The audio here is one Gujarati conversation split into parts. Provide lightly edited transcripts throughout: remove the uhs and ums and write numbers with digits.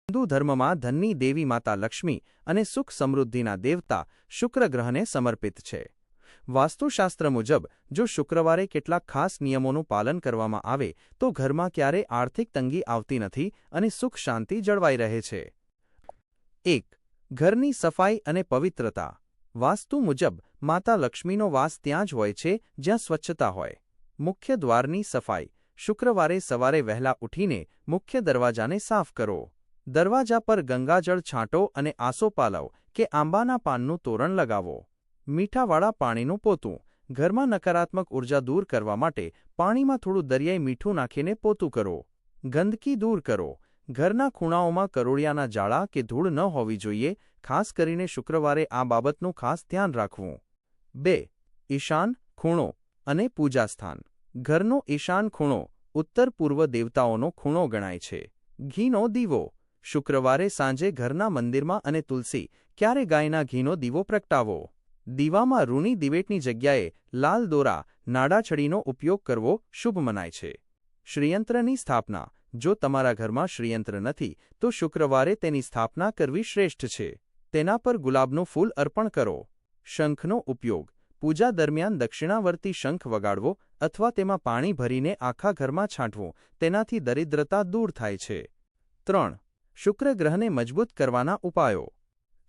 હિન્દુ ધર્મમાં ધનની દેવી માતા લક્ષ્મી અને સુખ સમૃદ્ધિના દેવતા શુક્ર ગ્રહને સમર્પિત છે. વાસ્તુશાસ્ત્ર મુજબ જો શુક્રવારે કેટલાક ખાસ નિયમોનું પાલન કરવામાં આવે તો ઘરમાં ક્યારેય આર્થિક તંગી આવતી નથી અને સુખ શાંતિ જળવાઈ રહે છે. 1. ઘરની સફાઈ અને પવિત્રતા. વાસ્તુ મુજબ માતા લક્ષ્મીનો વાસ ત્યાં જ હોય છે જ્યાં સ્વચ્છતા હોય. મુખ્ય દ્વારની સફાઈ. શુક્રવારે સવારે વહેલા ઉઠીને મુખ્ય દરવાજાને સાફ કરો. દરવાજા પર ગંગાજળ છાંટો અને આસોપાલવ કે આંબાના પાનનું તોરણ લગાવો. મીઠાવાળા પાણીનું પોતું. ઘરમાં નકારાત્મક ઉર્જા દૂર કરવા માટે પાણીમાં થોડું દરિયાઈ મીઠું નાખીને પોતું કરો. ગંદકી દૂર કરો. ઘરના ખૂણાઓમાં કરોળિયાના જાળા કે ધૂળ ન હોવી જોઈએ. ખાસ કરીને શુક્રવારે આ બાબતનું ખાસ ધ્યાન રાખવું. 2. ઈશાન ખૂણો અને પૂજાસ્થાન. ઘરનો ઈશાન ખૂણો ઉત્તર પૂર્વ દેવતાઓનો ખૂણો ગણાય છે. ઘીનો દીવો. શુક્રવારે સાંજે ઘરના મંદિરમાં અને તુલસી ક્યારે ગાયના ઘીનો દીવો પ્રગટાવો. દીવામાં રૂની દિવેટની જગ્યાએ લાલ દોરા નાડાછડીનો ઉપયોગ કરવો શુભ મનાય છે. શ્રીયંત્રની સ્થાપના. જો તમારા ઘરમાં શ્રીયંત્ર નથી તો શુક્રવારે તેની સ્થાપના કરવી શ્રેષ્ઠ છે. તેના પર ગુલાબનું ફૂલ અર્પણ કરો. શંખનો ઉપયોગ. પૂજા દરમિયાન દક્ષિણાવર્તી શંખ વગાડવો અથવા તેમાં પાણી ભરીને આખા ઘરમાં છાંટવું. તેનાથી દરિદ્રતા દૂર થાય છે. 3. શુક્ર ગ્રહને મજબૂત કરવાના ઉપાયો.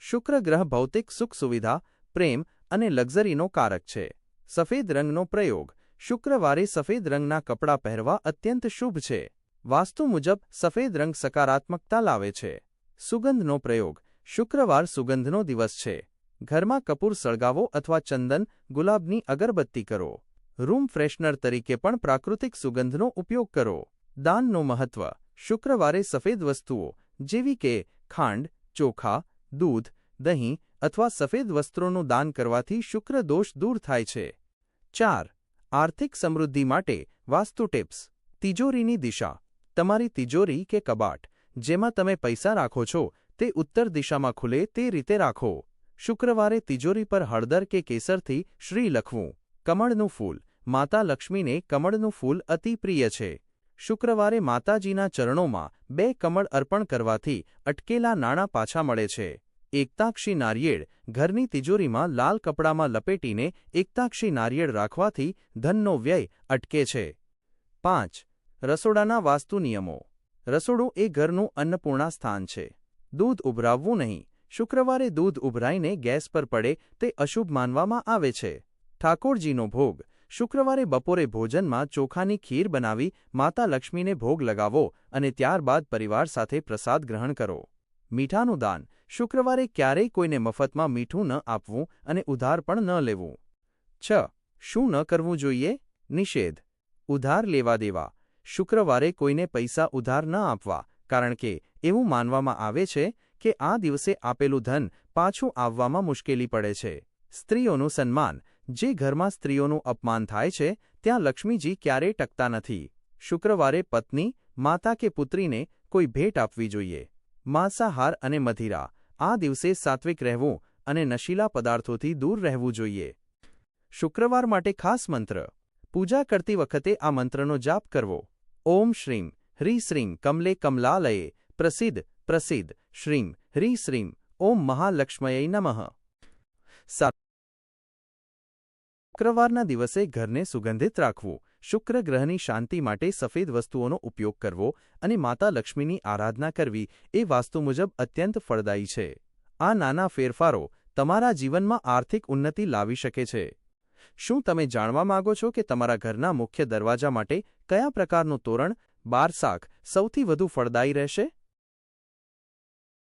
શુક્ર ગ્રહ ભૌતિક સુખ સુવિધા, પ્રેમ અને લક્ઝરીનો કારક છે. સફેદ રંગનો પ્રયોગ. શુક્રવારે સફેદ રંગના કપડાં પહેરવા અત્યંત શુભ છે. વાસ્તુ મુજબ સફેદ રંગ સકારાત્મકતા લાવે છે. સુગંધનો પ્રયોગ. શુક્રવાર સુગંધનો દિવસ છે. ઘરમાં કપૂર સળગાવો અથવા ચંદન, ગુલાબની અગરબત્તી કરો. રૂમ ફ્રેશનર તરીકે પણ પ્રાકૃતિક સુગંધનો ઉપયોગ કરો. દાનનું મહત્વ. શુક્રવારે સફેદ વસ્તુઓ જેવી કે ખાંડ, ચોખા, દૂધ, દહીં અથવા સફેદ વસ્ત્રોનું દાન કરવાથી શુક્ર દોષ દૂર થાય છે. 4. આર્થિક સમૃદ્ધિ માટે વાસ્તુ ટિપ્સ. તિજોરીની દિશા. તમારી તિજોરી કે કબાટ જેમાં તમે પૈસા રાખો છો તે ઉત્તર દિશામાં ખુલે તે રીતે રાખો. શુક્રવારે તિજોરી પર હળદર કે કેસરથી શ્રી લખવું. કમળનું ફૂલ. માતા લક્ષ્મીને કમળનું ફૂલ અતિ પ્રિય છે. શુક્રવારે માતાજીના ચરણોમાં 2 કમળ અર્પણ કરવાથી અટકેલા નાણાં પાછા મળે છે. એકતાક્ષી નારિયેળ. ઘરની તિજોરીમાં લાલ કપડામાં લપેટીને એકતાક્ષી નારિયેળ રાખવાથી ધનનો વ્યય અટકે છે. 5. રસોડાના વાસ્તુ નિયમો. રસોડું એ ઘરનું અન્નપૂર્ણા સ્થાન છે. દૂધ ઉભરાવવું નહીં. શુક્રવારે દૂધ ઉભરાઈને ગેસ પર પડે તે અશુભ માનવામાં આવે છે. ઠાકોરજીનો ભોગ. શુક્રવારે બપોરે ભોજનમાં ચોખાની ખીર બનાવી માતા લક્ષ્મીને ભોગ લગાવો અને ત્યારબાદ પરિવાર સાથે પ્રસાદ ગ્રહણ કરો. મીઠાનું દાન. શુક્રવારે ક્યારેય કોઈને મફતમાં મીઠું ન આપવું અને ઉધાર પણ ન લેવું. 6. શું ન કરવું જોઈએ? નિષેધ. ઉધાર લેવા દેવા. શુક્રવારે કોઈને પૈસા ઉધાર ન આપવા, કારણ કે એવું માનવામાં આવે છે કે આ દિવસે આપેલું ધન પાછું આવવામાં મુશ્કેલી પડે છે. સ્ત્રીઓનું સન્માન. જે ઘરમાં સ્ત્રીઓનું અપમાન થાય છે ત્યાં લક્ષ્મીજી ક્યારેય ટકતા નથી. શુક્રવારે પત્ની, માતા કે પુત્રીને કોઈ ભેટ આપવી જોઈએ. માંસાહાર અને મદિરા. આ દિવસે સાત્વિક રહેવું અને નશીલા પદાર્થોથી દૂર રહેવું જોઈએ. શુક્રવાર માટે ખાસ મંત્ર. પૂજા કરતી વખતે આ મંત્રનો જાપ કરવો. ઓમ શ્રીમ હ્રી શ્રીમ કમલે કમલાલયે પ્રસિદ્ધ પ્રસિદ્ધ શ્રીમ હ્રી શ્રીમ ઓમ મહાલક્ષ્મયૈ નમઃ. શુક્રવારના દિવસે ઘરને સુગંધિત રાખવું. શુક્ર ગ્રહની શાંતિ માટે સફેદ વસ્તુઓનો ઉપયોગ કરવો અને માતા લક્ષ્મીની આરાધના કરવી એ વાસ્તુ મુજબ અત્યંત ફળદાયી છે. આ નાના ફેરફારો તમારા જીવનમાં આર્થિક ઉન્નતિ લાવી શકે છે. શું તમે જાણવા માંગો છો કે તમારા ઘરના મુખ્ય દરવાજા માટે કયા પ્રકારનું તોરણ, બારસાખ સૌથી વધુ ફળદાયી રહેશે?